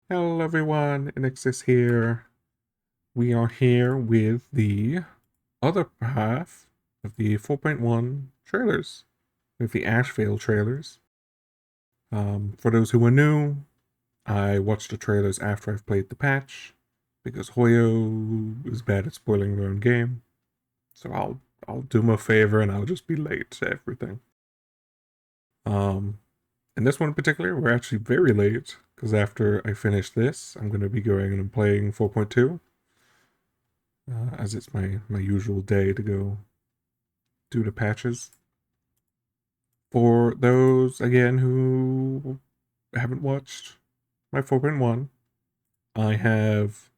Hello everyone, Inexis here. We are here with the other half of the 4.1 trailers, with the Ashveil trailers. For those who are new, I watched the trailers after I've played the patch, because Hoyo is bad at spoiling their own game. So I'll do them a favor and I'll just be late to everything. In this one in particular, we're actually very late, because after I finish this, I'm going to be going and playing 4.2. As it's my usual day to go do the patches. For those, again, who haven't watched my 4.1, I have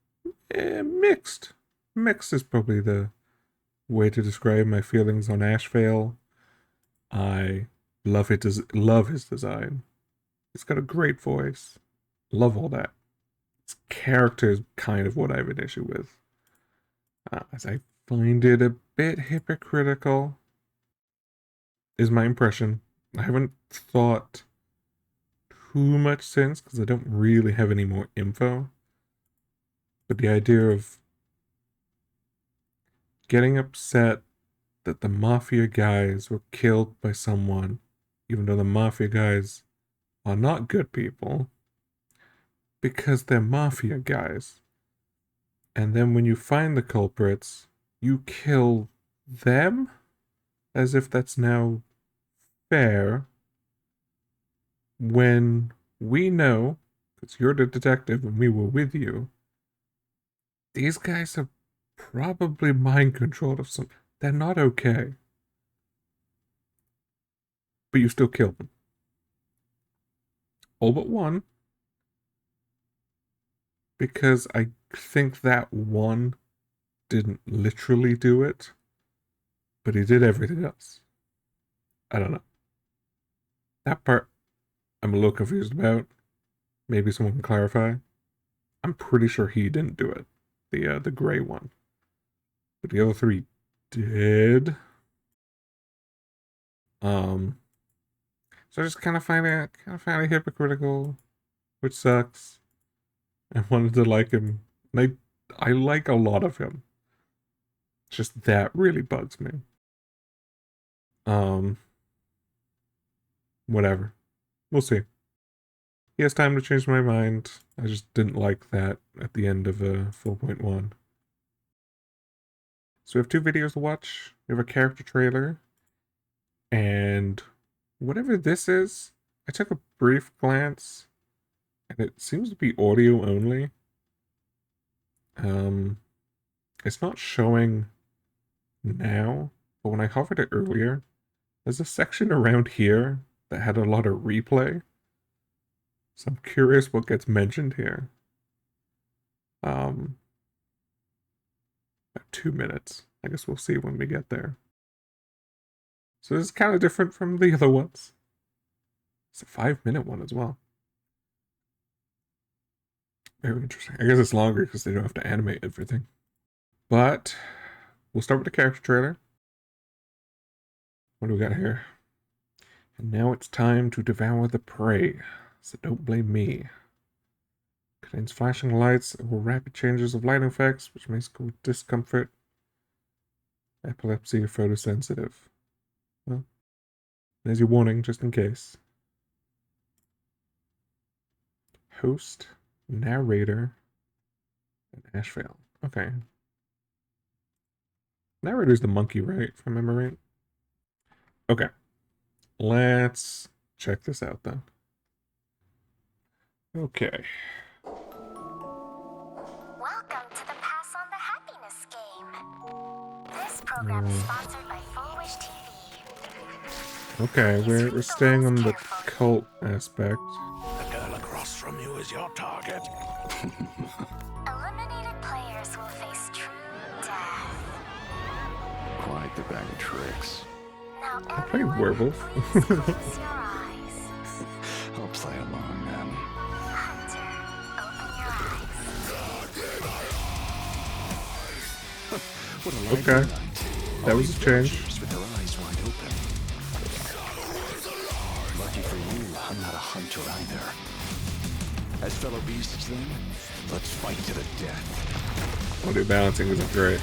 mixed. Mixed is probably the way to describe my feelings on Ashveil. I love his design. He's got a great voice. Love all that. His character is kind of what I have an issue with. As I find it a bit hypocritical, is my impression. I haven't thought too much since, because I don't really have any more info. But the idea of getting upset that the Mafia guys were killed by someone, even though the Mafia guys are not good people, because they're Mafia guys. And then when you find the culprits, you kill them? As if that's now fair, when we know, because you're the detective and we were with you, these guys are probably mind controlled of some. They're not okay. But you still kill them. All but one. Because I think that one didn't literally do it, but he did everything else. I don't know. That part I'm a little confused about. Maybe someone can clarify. I'm pretty sure he didn't do it. The gray one. But the other three did. So I just kind of find it hypocritical, which sucks. I wanted to like him. And I like a lot of him. Just that really bugs me. Whatever. We'll see. He has time to change my mind. I just didn't like that at the end of 4.1. So we have two videos to watch. We have a character trailer. And whatever this is, I took a brief glance. And it seems to be audio only. It's not showing now, but when I hovered it earlier, there's a section around here that had a lot of replay. So I'm curious what gets mentioned here. About 2 minutes. I guess we'll see when we get there. So this is kind of different from the other ones. It's a 5-minute one as well. Very interesting. I guess it's longer because they don't have to animate everything. But we'll start with the character trailer. What do we got here? And now it's time to devour the prey. So don't blame me. Contains flashing lights or rapid changes of light effects, which may cause discomfort, epilepsy, or photosensitive. Well, there's your warning, just in case. Host, narrator, and Ashveil. Okay. Narrator's the monkey, right? If I remember right. Okay. Let's check this out then. Okay. Welcome to the Pass on the Happiness game. This program is sponsored by Full Wish TV. Okay, we're staying on the cult aspect. The girl across from you is your target. Eliminated players will face true death. Quite the bag of tricks. Now I played Werewolf. please close your eyes. I'll play along then. Hunter, open your eyes. What a Okay. lively night. That was a change. Villagers with their eyes wide open. Lucky for you, I'm not a hunter either. As fellow beasts, then, let's fight to the death. Audio balancing isn't great.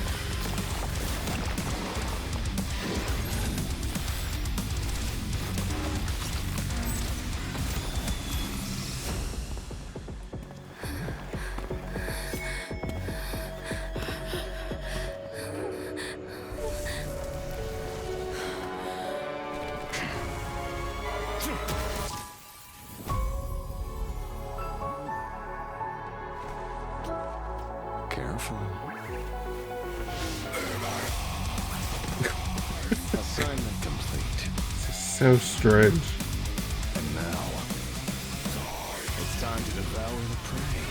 Careful. Assignment complete. This is so strange. And now, it's time to devour the prey.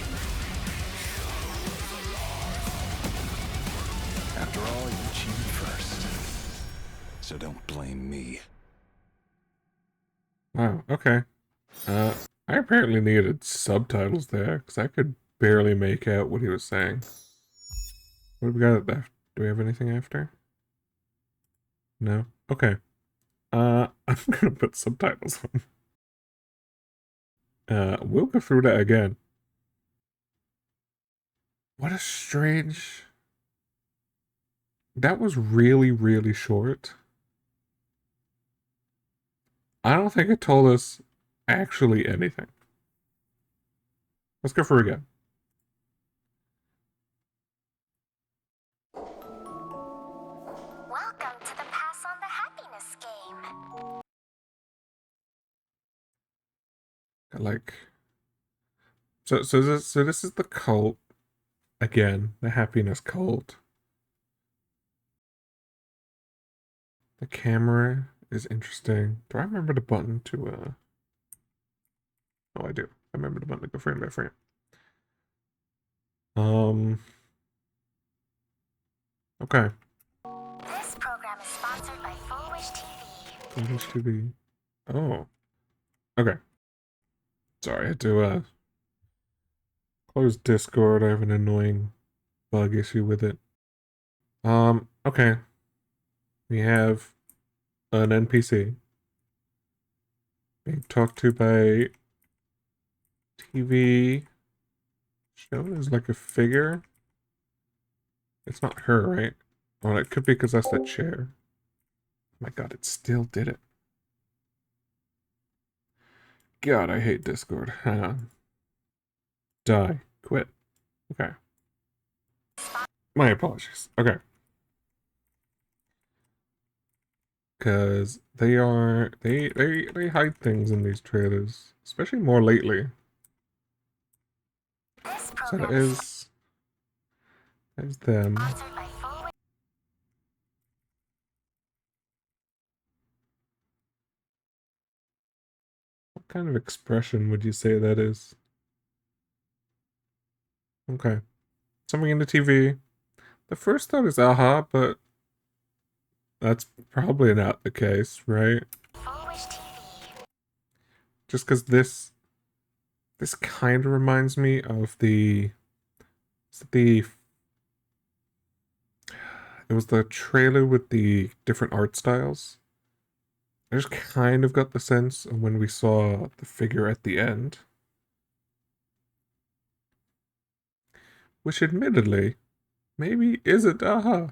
After all, you cheated first. So don't blame me. Wow, okay. I apparently needed subtitles there, because I could barely make out what he was saying. What have we got left? Do we have anything after? No? Okay. I'm gonna put subtitles on. We'll go through that again. What a strange... That was really, really short. I don't think it told us actually anything. Let's go through again. Welcome to the Pass on the Happiness game. Like, so this is the cult again, the happiness cult. The camera is interesting. Do I remember the button to Oh, I do. I remember the button to go frame by frame. Okay. This program is sponsored by Full Wish TV. English TV. Oh. Okay. Sorry, I had to close Discord. I have an annoying bug issue with it. Okay. We have an NPC being talked to by TV shown as like a figure. It's not her, right? Well, it could be because that's that chair. Oh my god, it still did it. God, I hate Discord. Hang on. Die. Quit. Okay. My apologies. Okay. Because they hide things in these trailers. Especially more lately. This So program that is is them. sponsored by Full Wish. What kind of expression would you say that is? Okay. Something in the TV. The first thought is aha, but that's probably not the case, right? Full Wish TV. Just because this kind of reminds me of it was the trailer with the different art styles. I just kind of got the sense of when we saw the figure at the end. Which admittedly, maybe isn't aha.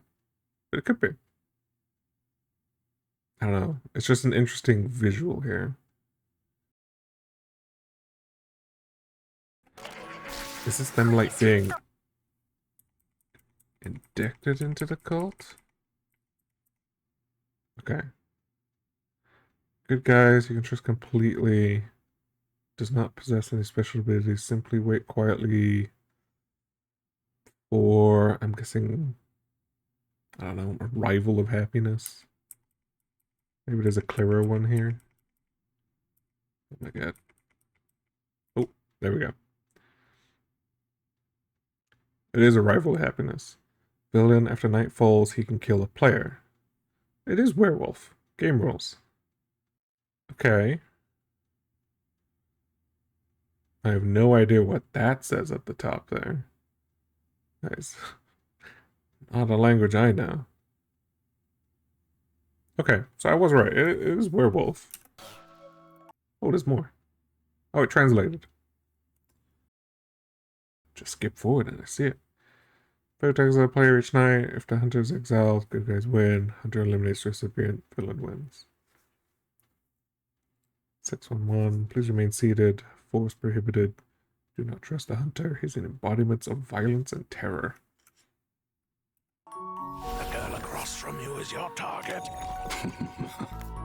But it could be. I don't know. It's just an interesting visual here. Is this them like being inducted into the cult? Okay. Good guys, you can trust completely. Does not possess any special abilities. Simply wait quietly. Or, I'm guessing, I don't know, a rival of happiness. Maybe there's a clearer one here. Oh my god. Oh, there we go. It is a rival of happiness. Villain, after night falls, he can kill a player. It is Werewolf. Game rules. Okay. I have no idea what that says at the top there. Nice. Not a language I know. Okay, so I was right. It is Werewolf. Oh, there's more. Oh, it translated. just skip forward and I see it. Player tags a player each night. If the hunter is exiled, good guys win. Hunter eliminates recipient, villain wins. 611. Please remain seated. Force prohibited. Do not trust the hunter. He's an embodiment of violence and terror. The girl across from you is your target.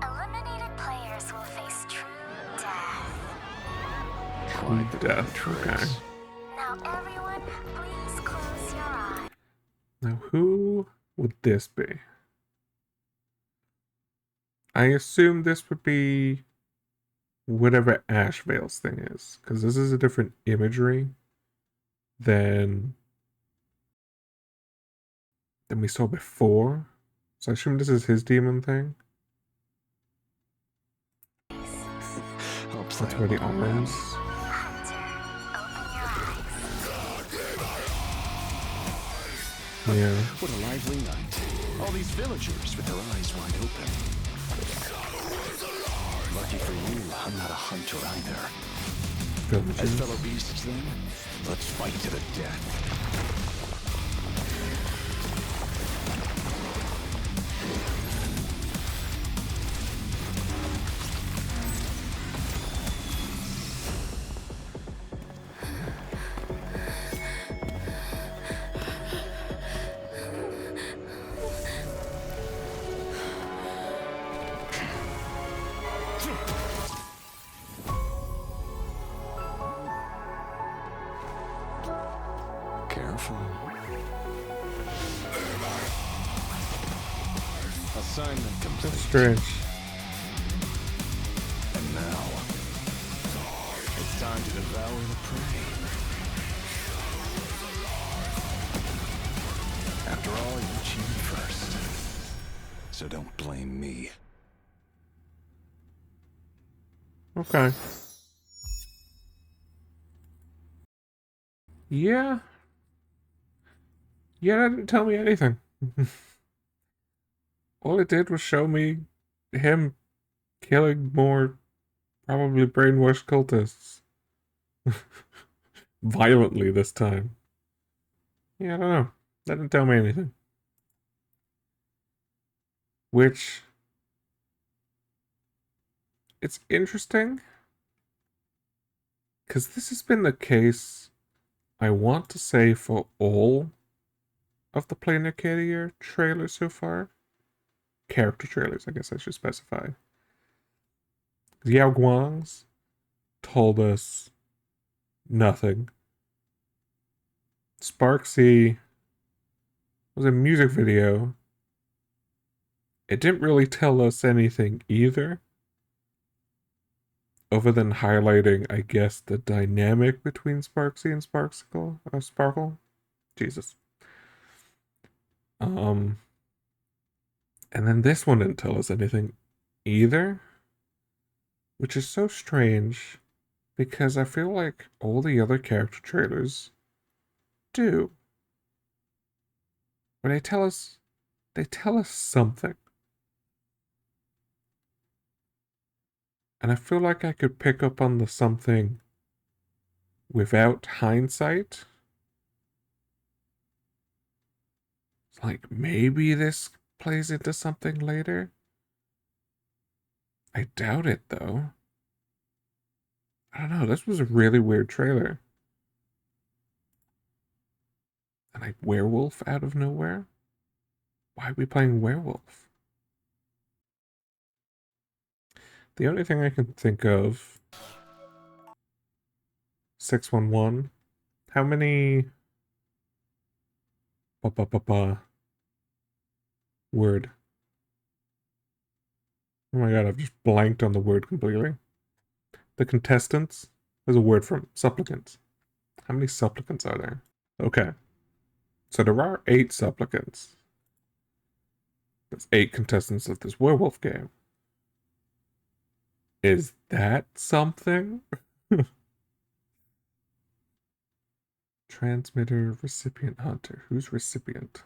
Eliminated players will face true death. True death. Okay. Now everyone, please close your eyes. Now, who would this be? I assume this would be whatever Ashveil's thing is, because this is a different imagery than we saw before. So I assume this is his demon thing. That's where the arms. Hunter, open your eyes. Yeah. What a lively night. All these villagers with their eyes wide open. Lucky for you, I'm not a hunter either. As Villagers. fellow beasts then, let's fight to the death. Careful. Assignment complete. That's strange. And now, it's time to devour the prey. After all, you cheated first. So don't blame me. Okay. Yeah. Yeah, that didn't tell me anything. All it did was show me him killing more probably brainwashed cultists. Violently this time. Yeah, I don't know. That didn't tell me anything. Which... it's interesting. Because this has been the case, I want to say, for all of the Play Nicadia trailers so far. Character trailers, I guess I should specify. Yao Guang's told us nothing. Sparksy was a music video. It didn't really tell us anything either. Other than highlighting, I guess, the dynamic between Sparksy and Sparkle. Jesus. And then this one didn't tell us anything either. Which is so strange, because I feel like all the other character trailers do. When they tell us something. And I feel like I could pick up on the something without hindsight. It's like, maybe this plays into something later. I doubt it, though. I don't know, this was a really weird trailer. And like, Werewolf out of nowhere? Why are we playing Werewolf? The only thing I can think of... 611. How many... Word. Oh my god, I've just blanked on the word completely. The contestants? There's a word from supplicants. How many supplicants are there? Okay. So there are 8 supplicants. There's 8 contestants of this werewolf game. Is that something? Transmitter, recipient, hunter. Who's recipient?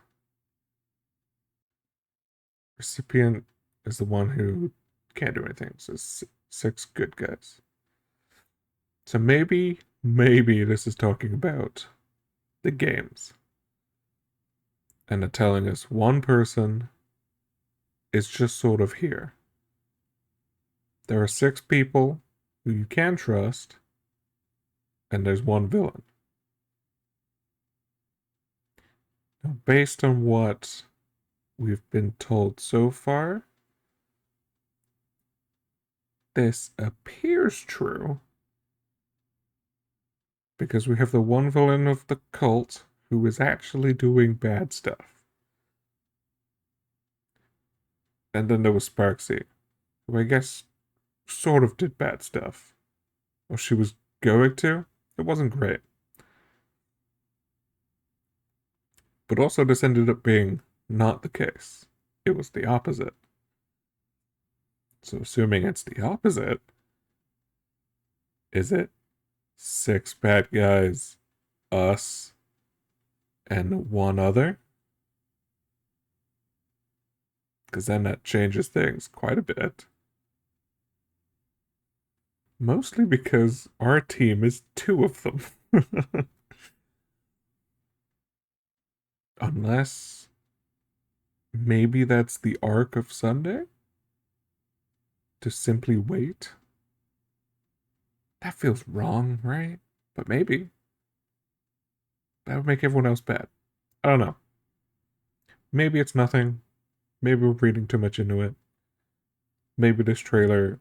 Recipient is the one who can't do anything. So 6 good guys. So maybe this is talking about the games. And they're telling us one person is just sort of here. There are 6 people who you can trust, and there's one villain. Now, based on what we've been told so far, this appears true, because we have the one villain of the cult who is actually doing bad stuff. And then there was Sparksy, who I guess sort of did bad stuff. Or she was going to. It wasn't great. But also this ended up being not the case. It was the opposite. So assuming it's the opposite, is it 6 bad guys, us, and one other? Because then that changes things quite a bit. Mostly because our team is 2 of them. Unless maybe that's the arc of Sunday? To simply wait? That feels wrong, right? But maybe. That would make everyone else bad. I don't know. Maybe it's nothing. Maybe we're reading too much into it. Maybe this trailer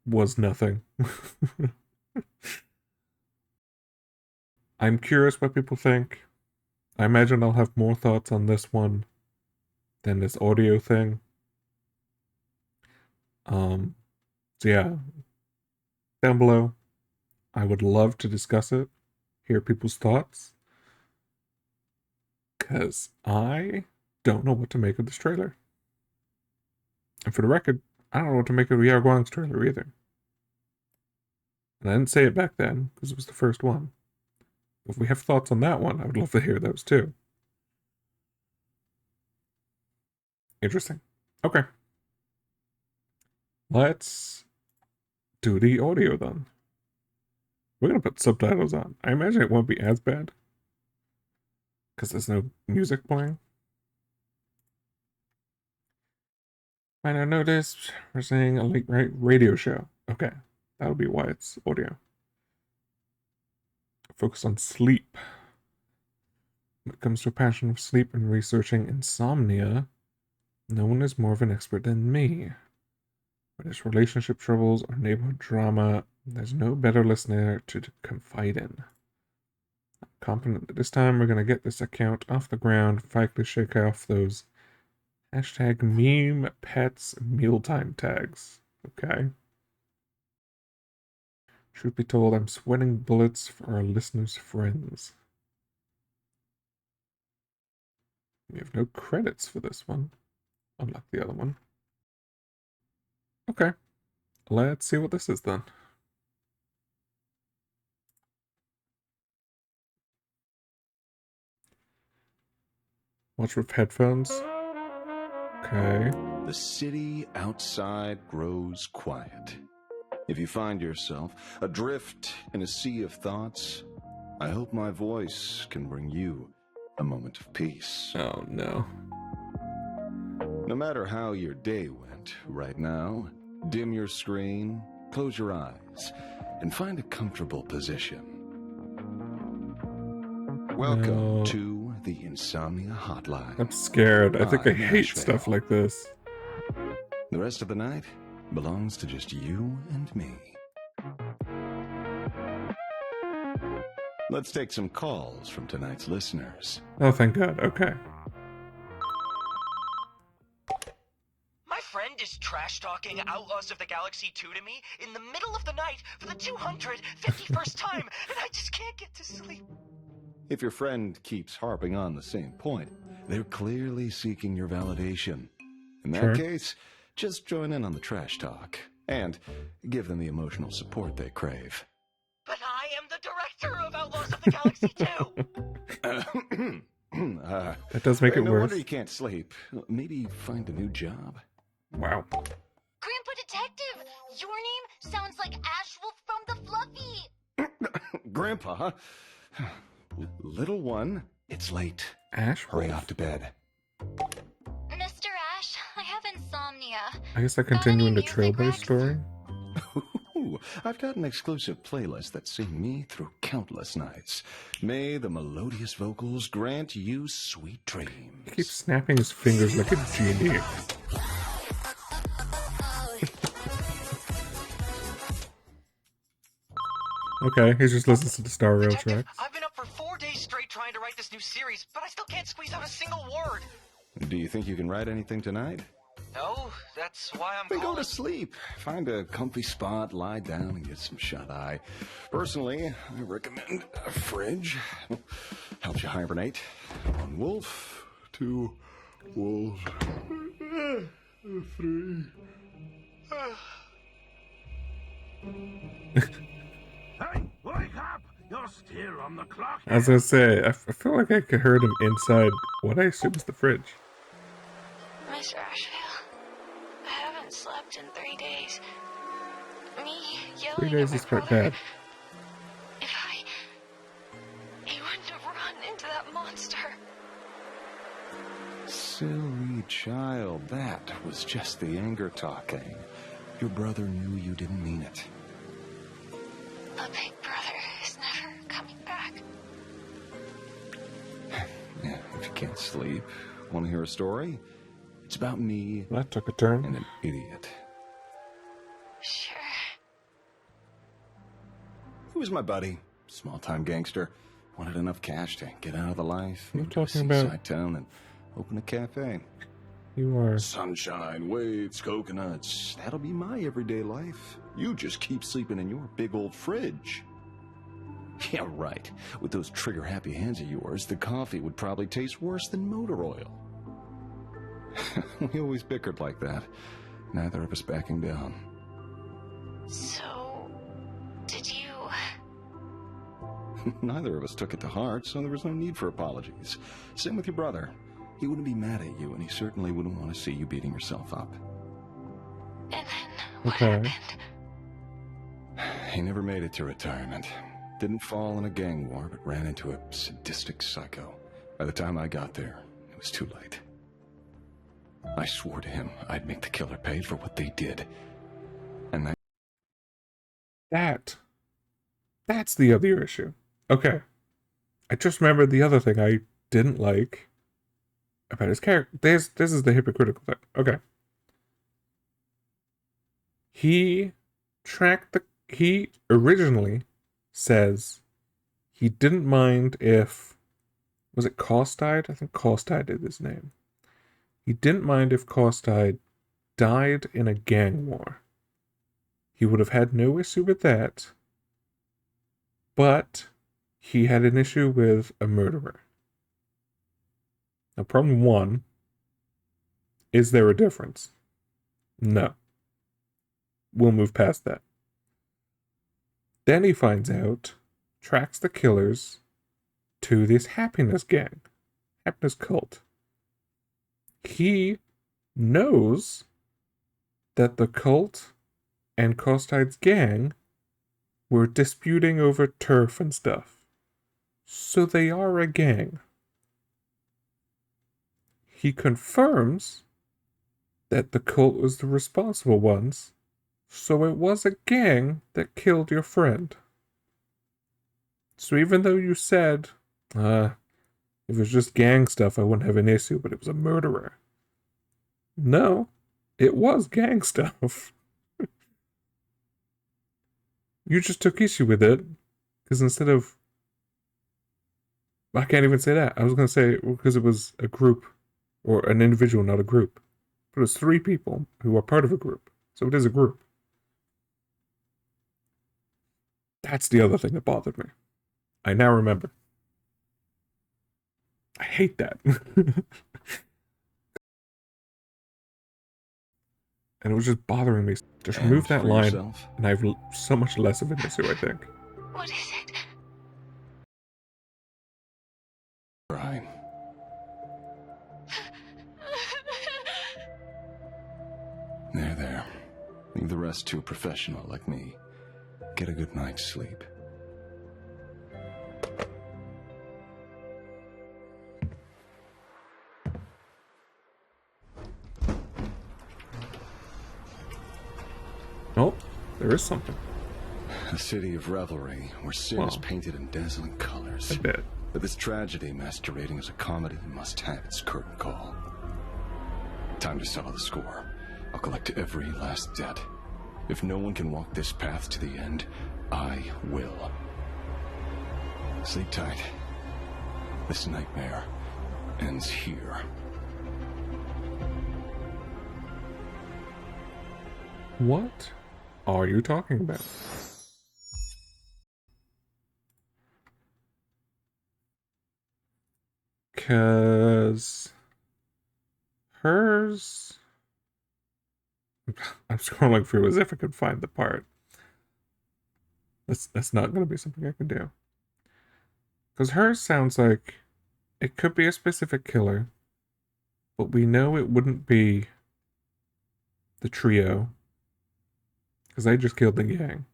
was nothing. I'm curious what people think. I imagine I'll have more thoughts on this one than this audio thing. So yeah, down below, I would love to discuss it, hear people's thoughts, because I don't know what to make of this trailer. And for the record, I don't know what to make of the Guang's trailer either. And I didn't say it back then, because it was the first one. If we have thoughts on that one, I would love to hear those too. Interesting. Okay. Let's do the audio then. We're going to put subtitles on. I imagine it won't be as bad, because there's no music playing. Minor notice, we're saying a late night radio show. Okay, that'll be why it's audio. Focus on sleep. When it comes to a passion of sleep and researching insomnia, no one is more of an expert than me. Whether it's relationship troubles or neighborhood drama, there's no better listener to confide in. I'm confident that this time we're going to get this account off the ground, finally shake off those hashtag meme pets mealtime tags. Okay? Truth be told, I'm sweating bullets for our listeners' friends. We have no credits for this one, unlike the other one. Okay, let's see what this is then. Watch with headphones. Okay. The city outside grows quiet. If you find yourself adrift in a sea of thoughts, I hope my voice can bring you a moment of peace. Oh no. No matter how your day went right now, dim your screen, close your eyes, and find a comfortable position. Welcome No. to the Insomnia Hotline. I'm scared. I think I I'm hate Ashveil. stuff like this. The rest of the night belongs to just you and me. Let's take some calls from tonight's listeners. Oh, thank God. Okay. My friend is trash-talking Outlaws of the Galaxy 2 to me in the middle of the night for the 251st time, and I just can't get to sleep. If your friend keeps harping on the same point, they're clearly seeking your validation. In that Sure. case, just join in on the trash talk and give them the emotional support they crave. But I am the director of Outlaws of the Galaxy 2. That does make it no worse. wonder you can't sleep. Maybe find a new job. Wow. Grandpa Detective, your name sounds like Ashwolf from the Fluffy. Grandpa, Little one, it's late. Ash? Hurry off to bed. Mr. Ash, I have insomnia. I guess I Got continue any in the music, Trailblaze Rex? story. Ooh, I've got an exclusive playlist that's seen me through countless nights. May the melodious vocals grant you sweet dreams. He keeps snapping his fingers like a genie. Okay, he just listens to the Star Rail Detective, tracks. I've been up for 4 days straight trying to write this new series, but I still can't squeeze out a single word. Do you think you can write anything tonight? No, that's why I'm Then go calling. to sleep. Find a comfy spot, lie down, and get some shut-eye. Personally, I recommend a fridge. Helps you hibernate. 1 wolf, 2 wolves, 3. Hey, wake up! You're still on the clock. As I say, I feel like I could heard him inside what I assume is the fridge. Mr. Ashveil, I haven't slept in 3 days. Me yelling 3 at days my is quite brother. bad. He wouldn't have run into that monster. Silly child, that was just the anger talking. Your brother knew you didn't mean it. The big brother is never coming back. Yeah, if you can't sleep, want to hear a story? It's about me That took a and turn. an idiot. Sure. He was my buddy, small-time gangster. Wanted enough cash to get out of the life, You're move to a talking about- seaside town, and open a cafe. You are. Sunshine, waves, coconuts. That'll be my everyday life. You just keep sleeping in your big old fridge. Yeah, right. With those trigger-happy hands of yours, the coffee would probably taste worse than motor oil. We always bickered like that. Neither of us backing down. So, did you... Neither of us took it to heart, so there was no need for apologies. Same with your brother. He wouldn't be mad at you, and he certainly wouldn't want to see you beating yourself up. And then what Okay. happened? He never made it to retirement. Didn't fall in a gang war, but ran into a sadistic psycho. By the time I got there, it was too late. I swore to him I'd make the killer pay for what they did. And That's the other issue. Okay. I just remembered the other thing I didn't like about his character. This is the hypocritical thing. Okay. He originally says he didn't mind if, was it Costide? I think Costide is his name. He didn't mind if Costide died in a gang war. He would have had no issue with that, but he had an issue with a murderer. Now, problem one, is there a difference? No. We'll move past that. Then he finds out, tracks the killers to this happiness gang, happiness cult. He knows that the cult and Costide's gang were disputing over turf and stuff. So they are a gang. He confirms that the cult was the responsible ones, so it was a gang that killed your friend. So even though you said, if it was just gang stuff, I wouldn't have an issue, but it was a murderer. No, it was gang stuff. You just took issue with it, because instead of... I can't even say that. I was going to say, because it was a group, or an individual, not a group. But it was 3 people who are part of a group. So it is a group. That's the other thing that bothered me. I now remember. I hate that. And it was just bothering me. Just And remove that for line, yourself? and I have so much less of an issue, I think. What is it? Brian. There. Leave the rest to a professional like me. Get a good night's sleep. There is something. A city of revelry where sin is Wow. painted in dazzling colors. I bet. But this tragedy masquerading as a comedy must have its curtain call. Time to settle the score. I'll collect every last debt. If no one can walk this path to the end, I will. Sleep tight. This nightmare ends here. What are you talking about? Cause hers. I'm scrolling through as if I could find the part. That's not gonna be something I can do. Cause hers sounds like it could be a specific killer, but we know it wouldn't be the trio. Because they just killed the gang.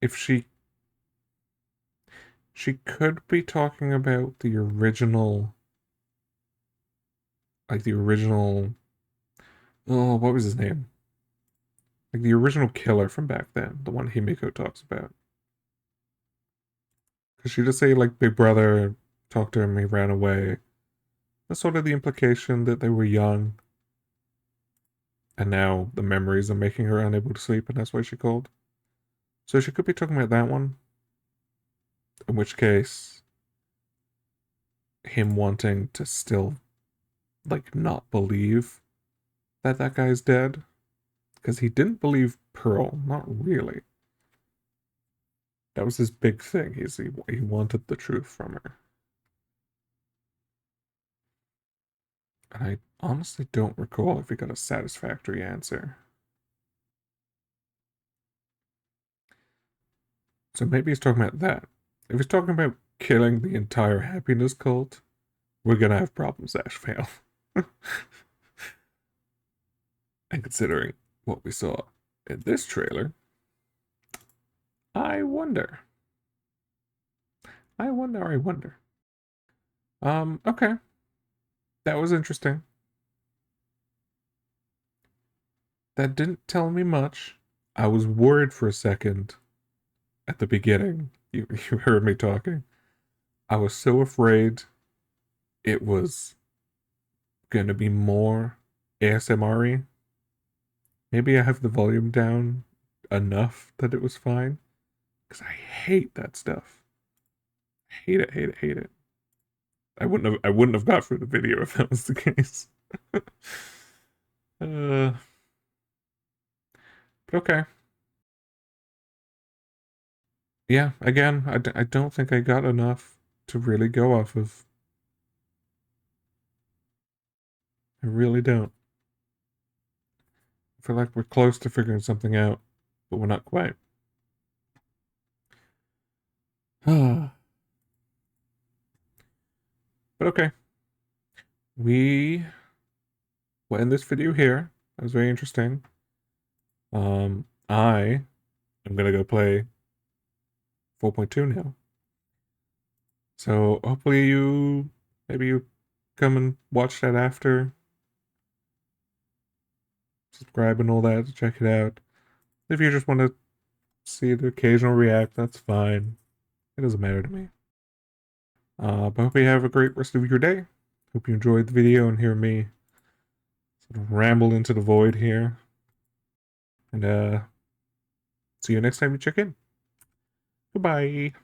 If she could be talking about the original, like the original, oh, what was his name? Like the original killer from back then, the one Himiko talks about. Because she just say like Big Brother talked to him, he ran away. That's sort of the implication that they were young. And now the memories are making her unable to sleep, and that's why she called. So she could be talking about that one. In which case, him wanting to still, like, not believe that that guy's dead. Because he didn't believe Pearl, not really. That was his big thing. He wanted the truth from her. And I honestly don't recall if he got a satisfactory answer. So maybe he's talking about that. If he's talking about killing the entire happiness cult, we're gonna have problems, Ashveil. And considering what we saw in this trailer, I wonder. I wonder. Okay. That was interesting. That didn't tell me much. I was worried for a second at the beginning. You heard me talking. I was so afraid it was gonna be more ASMR-y. Maybe I have the volume down enough that it was fine. Because I hate that stuff. Hate it. I wouldn't have got through the video if that was the case. But okay. Yeah, again, I don't think I got enough to really go off of. I really don't. I feel like we're close to figuring something out, but we're not quite. But okay. We will end this video here. That was very interesting. I am gonna go play 4.2 now. So hopefully maybe you come and watch that after. Subscribe and all that, check it out. If you just want to see the occasional react, that's fine. It doesn't matter to me. But hope you have a great rest of your day. Hope you enjoyed the video and hear me sort of ramble into the void here. And see you next time you check in. Goodbye.